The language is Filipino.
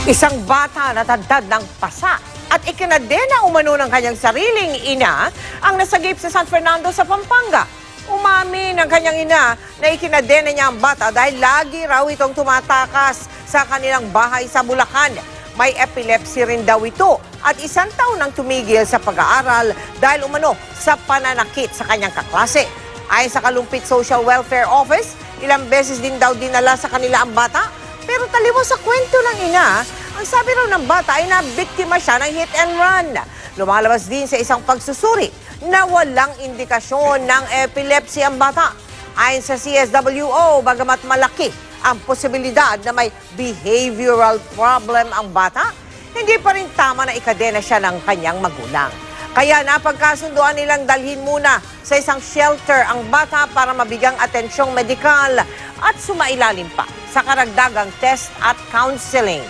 Isang bata na tadtad ng pasa at ikinadena umano ng kanyang sariling ina ang nasagip sa San Fernando sa Pampanga. Umamin ng kanyang ina na ikinadena niya ang bata dahil lagi raw itong tumatakas sa kanilang bahay sa Bulacan. May epilepsy rin daw ito at 1 taon nang tumigil sa pag-aaral dahil umano sa pananakit sa kanyang kaklase. Ayon sa Kalumpit Social Welfare Office, ilang beses din daw dinala sa kanila ang bata. Pero taliwas sa kwento ng ina, ang sabi raw ng bata ay nabiktima siya ng hit and run. Lumalabas din sa isang pagsusuri na walang indikasyon ng epilepsy ang bata. Ayon sa CSWO, bagamat malaki ang posibilidad na may behavioral problem ang bata, hindi pa rin tama na ikadena siya ng kanyang magulang. Kaya napagkasunduan nilang dalhin muna sa isang shelter ang bata para mabigyang atensyong medikal at sumailalim pa sa karagdagang test at counseling.